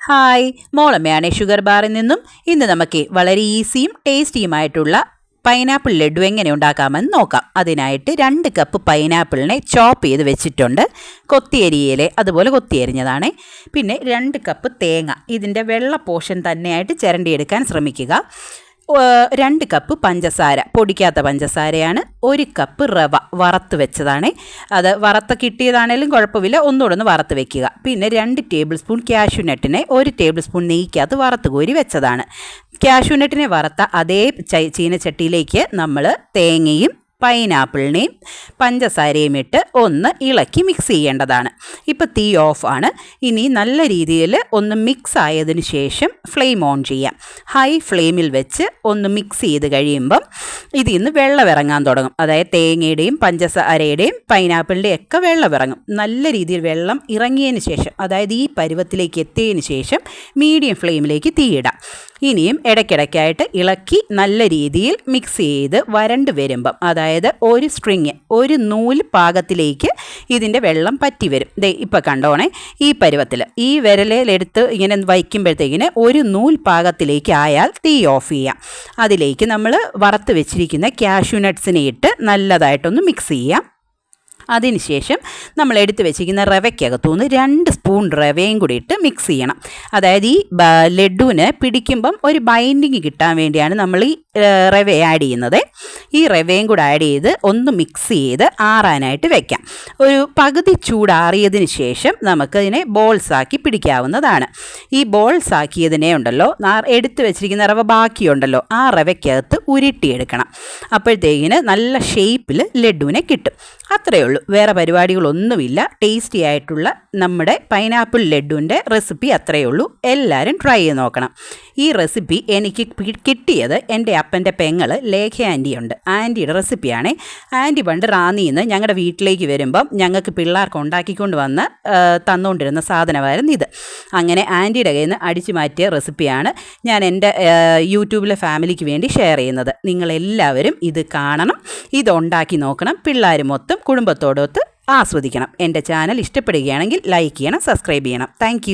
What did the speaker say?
Hi, മോളമ്മയാണ് sugar ബാറിൽ നിന്നും. ഇന്ന് നമുക്ക് വളരെ ഈസിയും ടേസ്റ്റിയുമായിട്ടുള്ള പൈനാപ്പിൾ ലഡു എങ്ങനെ ഉണ്ടാക്കാമെന്ന് നോക്കാം. അതിനായിട്ട് 2 കപ്പ് പൈനാപ്പിളിനെ ചോപ്പ് ചെയ്ത് വെച്ചിട്ടുണ്ട്. കൊത്തിയരിയിലെ അതുപോലെ കൊത്തിയരിഞ്ഞതാണ്. പിന്നെ 2 കപ്പ് തേങ്ങ, ഇതിൻ്റെ വെള്ള പോർഷൻ തന്നെയായിട്ട് ചിരണ്ടിയെടുക്കാൻ ശ്രമിക്കുക. 2 കപ്പ് പഞ്ചസാര, പൊടിക്കാത്ത പഞ്ചസാരയാണ്. 1 കപ്പ് റവ വറുത്ത് വെച്ചതാണ്. അത് വറുത്ത് കിട്ടിയതാണേലും കുഴപ്പമില്ല, ഒന്നുകൂടെ ഒന്ന് വറുത്ത് വെക്കുക. പിന്നെ 2 ടേബിൾ സ്പൂൺ കാഷ്യൂനട്ടിനെ 1 ടേബിൾ സ്പൂൺ നെയ്ക്കകത്ത് വറുത്ത് കോരി വെച്ചതാണ്. കാഷ്യൂനട്ടിനെ വറുത്ത അതേ ചീനച്ചട്ടിയിലേക്ക് നമ്മൾ തേങ്ങയും പൈനാപ്പിളിനെയും പഞ്ചസാരയും ഇട്ട് ഒന്ന് ഇളക്കി മിക്സ് ചെയ്യേണ്ടതാണ്. ഇപ്പോൾ തീ ഓഫ് ആണ്. ഇനി നല്ല രീതിയിൽ ഒന്ന് മിക്സ് ആയതിനു ശേഷം ഫ്ലെയിം ഓൺ ചെയ്യാം. ഹൈ ഫ്ലെയിമിൽ വെച്ച് ഒന്ന് മിക്സ് ചെയ്ത് കഴിയുമ്പം ഇതിൽ നിന്ന് വെള്ളം ഇറങ്ങാൻ തുടങ്ങും. അതായത് തേങ്ങയുടെയും പഞ്ചസാരയുടെയും പൈനാപ്പിളിൻ്റെയും ഒക്കെ വെള്ളം ഇറങ്ങും. നല്ല രീതിയിൽ വെള്ളം ഇറങ്ങിയതിന് ശേഷം, അതായത് ഈ പരുവത്തിലേക്ക് എത്തിയതിന് ശേഷം മീഡിയം ഫ്ലെയിമിലേക്ക് തീയിടാം. ഇനിയും ഇടയ്ക്കിടയ്ക്കായിട്ട് ഇളക്കി നല്ല രീതിയിൽ മിക്സ് ചെയ്ത് വരണ്ട് വരുമ്പം, അതായത് ഒരു നൂല് പാകത്തിലേക്ക് ഇതിൻ്റെ വെള്ളം പറ്റി വരും. ഇപ്പോൾ കണ്ടോണേ, ഈ പരുവത്തിൽ ഈ വിരലിലെടുത്ത് ഇങ്ങനെ വയ്ക്കുമ്പോഴത്തേക്കിന് ഒരു നൂൽ പാകത്തിലേക്ക് ആയാൽ തീ ഓഫ് ചെയ്യാം. അതിലേക്ക് നമ്മൾ വറുത്ത് വെച്ചിരിക്കുന്ന കാഷ്യൂ നട്ട്സിനെ ഇട്ട് നല്ലതായിട്ടൊന്ന് മിക്സ് ചെയ്യാം. അതിനുശേഷം നമ്മൾ എടുത്ത് വെച്ചിരിക്കുന്ന റവയ്ക്കകത്തുനിന്ന് 2 സ്പൂൺ റവയും കൂടി ഇട്ട് മിക്സ് ചെയ്യണം. അതായത് ഈ ലഡുവിന് പിടിക്കുമ്പം ഒരു ബൈൻഡിങ് കിട്ടാൻ വേണ്ടിയാണ് നമ്മൾ ഈ റവ ആഡ് ചെയ്യുന്നത്. ഈ റവയും കൂടെ ആഡ് ചെയ്ത് ഒന്ന് മിക്സ് ചെയ്ത് ആറാനായിട്ട് വെക്കാം. ഒരു പകുതി ചൂടാറിയതിന് ശേഷം നമുക്കതിനെ ബോൾസാക്കി പിടിക്കാവുന്നതാണ്. ഈ ബോൾസാക്കിയതിനെ ഉണ്ടല്ലോ, എടുത്ത് വെച്ചിരിക്കുന്ന റവ ബാക്കിയുണ്ടല്ലോ, ആ റവയ്ക്കകത്ത് ഉരുട്ടിയെടുക്കണം. അപ്പോഴത്തേക്കിന് നല്ല ഷേപ്പിൽ ലഡുവിനെ കിട്ടും. അത്രയേ ഉള്ളൂ, വേറെ പരിപാടികളൊന്നുമില്ല. ടേസ്റ്റി ആയിട്ടുള്ള നമ്മുടെ പൈനാപ്പിൾ ലഡുവിൻ്റെ റെസിപ്പി അത്രയേ ഉള്ളൂ. എല്ലാവരും ട്രൈ ചെയ്ത് നോക്കണം. ഈ റെസിപ്പി എനിക്ക് കിട്ടിയത് എൻ്റെ അപ്പൻ്റെ പെങ്ങൾ ലേഖ ആൻറ്റിയുണ്ട്. ആൻറ്റിയുടെ റെസിപ്പിയാണ്. ആൻറ്റി പണ്ട് റാന്നിയിൽ നിന്ന് ഞങ്ങളുടെ വീട്ടിലേക്ക് വരുമ്പം ഞങ്ങൾക്ക് പിള്ളേർക്ക് ഉണ്ടാക്കിക്കൊണ്ട് വന്ന് തന്നുകൊണ്ടിരുന്ന സാധനമായിരുന്നു ഇത്. അങ്ങനെ ആൻറ്റിയുടെ കയ്യിൽ നിന്ന് അടിച്ചു മാറ്റിയ റെസിപ്പിയാണ് ഞാൻ എൻ്റെ യൂട്യൂബിലെ ഫാമിലിക്ക് വേണ്ടി ഷെയർ ചെയ്യുന്നത്. നിങ്ങളെല്ലാവരും ഇത് കാണണം, ഇതുണ്ടാക്കി നോക്കണം. പിള്ളേർ മൊത്തം കുടുംബത്തോടൊത്ത് ആസ്വദിക്കണം. എൻ്റെ ചാനൽ ഇഷ്ടപ്പെടുകയാണെങ്കിൽ ലൈക്ക് ചെയ്യണം, സബ്സ്ക്രൈബ് ചെയ്യണം. താങ്ക്